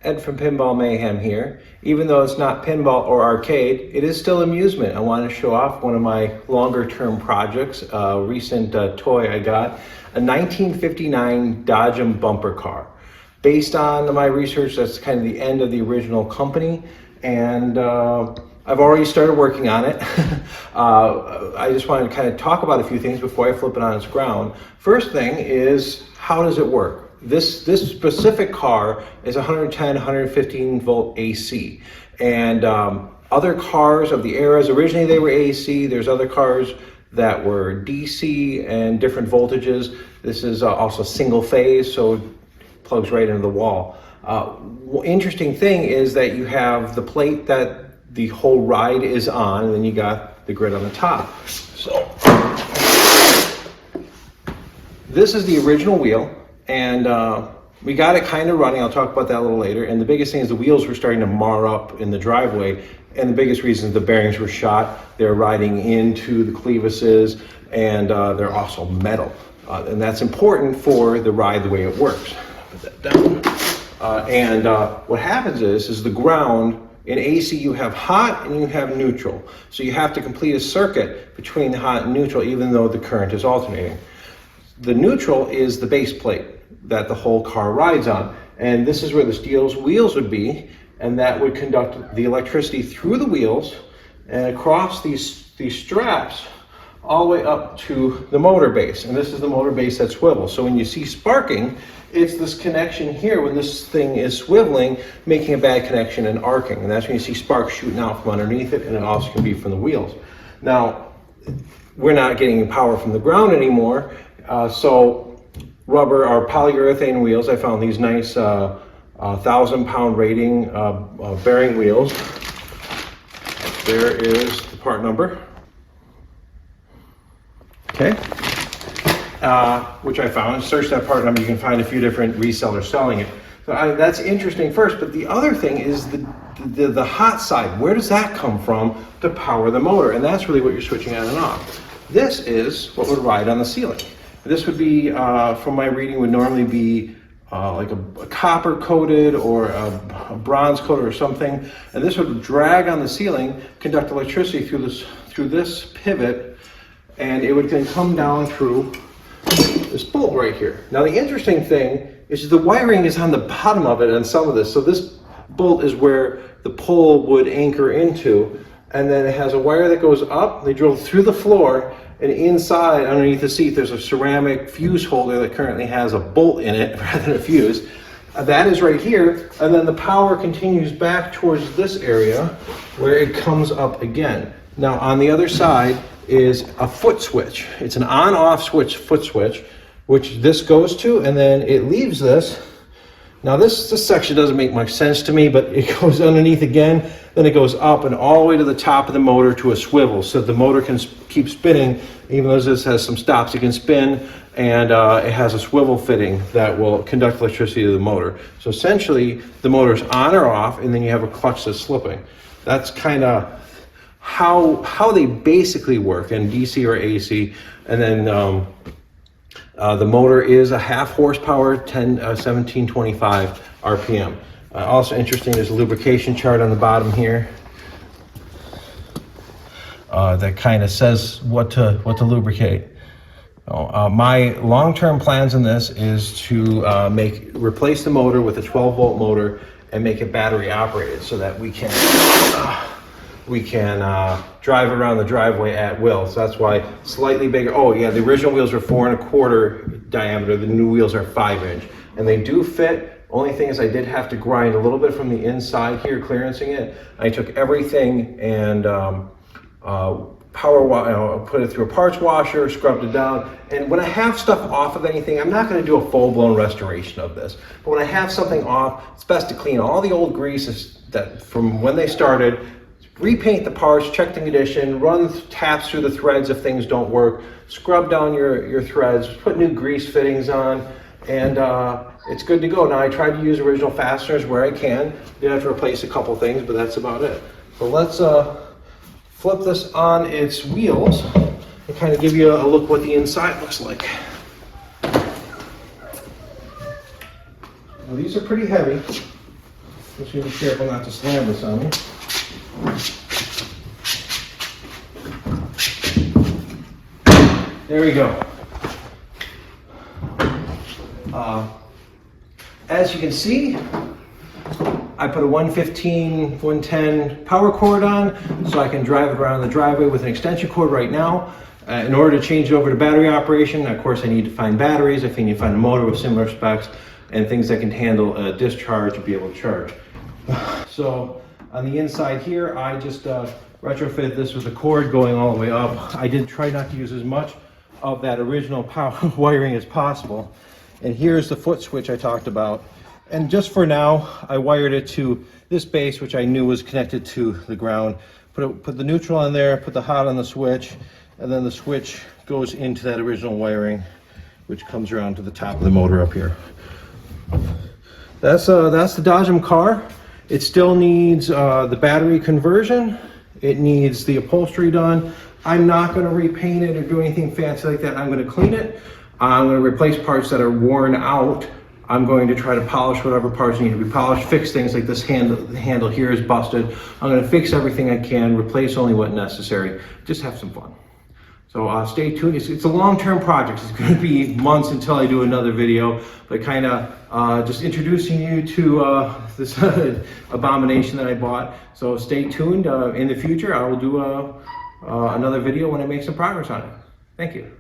Ed from Pinball Mayhem here. Even though it's not pinball or arcade, it is still amusement. I want to show off one of my longer term projects, a recent toy I got, a 1959 Dodgem bumper car. Based on my research, that's kind of the end of the original company, and I've already started working on it. I just wanted to kind of talk about a few things before I flip it on its ground. First thing is, how does it work? This specific car is 110, 115 volt AC. And other cars of the eras, originally they were AC. There's other cars that were DC and different voltages. This is also single phase, so it plugs right into the wall. Interesting thing is that you have the plate that the whole ride is on, and then you got the grid on the top. So this is the original wheel. And we got it kind of running. I'll talk about that a little later. And the biggest thing is the wheels were starting to mar up in the driveway. And the biggest reason is the bearings were shot. They're riding into the clevises, and they're also metal. And that's important for the ride the way it works. Put that down. What happens is the ground, in AC you have hot and you have neutral. So you have to complete a circuit between the hot and neutral, even though the current is alternating. The neutral is the base plate that the whole car rides on. And this is where the steel wheels would be, and that would conduct the electricity through the wheels and across these straps all the way up to the motor base. And this is the motor base that swivels. So when you see sparking, it's this connection here when this thing is swiveling, making a bad connection and arcing. And that's when you see sparks shooting out from underneath it, and it also can be from the wheels. Now, we're not getting power from the ground anymore. So rubber or polyurethane wheels, I found these nice 1,000-pound rating bearing wheels. There is the part number. Okay. Which I found. Search that part number, you can find a few different resellers selling it. So that's interesting first, but the other thing is the hot side. Where does that come from to power the motor? And that's really what you're switching on and off. This is what would ride on the ceiling. This would be, from my reading, would normally be like a copper coated or a bronze coated or something. And this would drag on the ceiling, conduct electricity through this pivot, and it would then come down through this bolt right here. Now the interesting thing is the wiring is on the bottom of it on some of this. So this bolt is where the pole would anchor into, and then it has a wire that goes up. They drill through the floor, and inside, underneath the seat, there's a ceramic fuse holder that currently has a bolt in it rather than a fuse. That is right here, and then the power continues back towards this area where it comes up again. Now on the other side is a foot switch. It's an on-off switch, foot switch, which this goes to, and then it leaves this. Now this section doesn't make much sense to me, but it goes underneath again, then it goes up and all the way to the top of the motor to a swivel, so the motor can keep spinning. Even though this has some stops, it can spin, and it has a swivel fitting that will conduct electricity to the motor. So essentially, the motor's on or off, and then you have a clutch that's slipping. That's kind of how they basically work in DC or AC. And then the motor is a half horsepower, 1725 RPM. Also interesting, there's a lubrication chart on the bottom here that kind of says what to lubricate. My long-term plans in this is to replace the motor with a 12-volt motor and make it battery operated so that we can drive around the driveway at will. So that's why slightly bigger. Oh yeah, the original wheels are 4 1/4 diameter. The new wheels are 5-inch, and they do fit. Only thing is I did have to grind a little bit from the inside here, clearancing it. I took everything and put it through a parts washer, scrubbed it down. And when I have stuff off of anything, I'm not going to do a full-blown restoration of this. But when I have something off, it's best to clean all the old greases that from when they started, repaint the parts, check the condition, run taps through the threads if things don't work, scrub down your threads, put new grease fittings on, and it's good to go. Now I tried to use original fasteners where I can. Did have to replace a couple things, but that's about it. So let's flip this on its wheels and kind of give you a look what the inside looks like. Now these are pretty heavy. Just be careful not to slam this on me. There we go. As you can see, I put a 115, 110 power cord on so I can drive it around the driveway with an extension cord right now. In order to change it over to battery operation, of course I need to find batteries, I need to find a motor with similar specs and things that can handle a discharge and be able to charge. So on the inside here, I just retrofitted this with a cord going all the way up. I did try not to use as much of that original power wiring as possible. And here's the foot switch I talked about. And just for now, I wired it to this base, which I knew was connected to the ground. Put the neutral on there, put the hot on the switch, and then the switch goes into that original wiring, which comes around to the top of the motor up here. That's the Dodgem car. It still needs the battery conversion. It needs the upholstery done. I'm not going to repaint it or do anything fancy like that. I'm going to clean it. I'm going to replace parts that are worn out. I'm going to try to polish whatever parts need to be polished, fix things like this handle here is busted. I'm going to fix everything I can, replace only what necessary, just have some fun. So stay tuned. It's a long-term project. It's going to be months until I do another video, but kind of just introducing you to this abomination that I bought. So stay tuned. In the future, I will do another video when I make some progress on it. Thank you.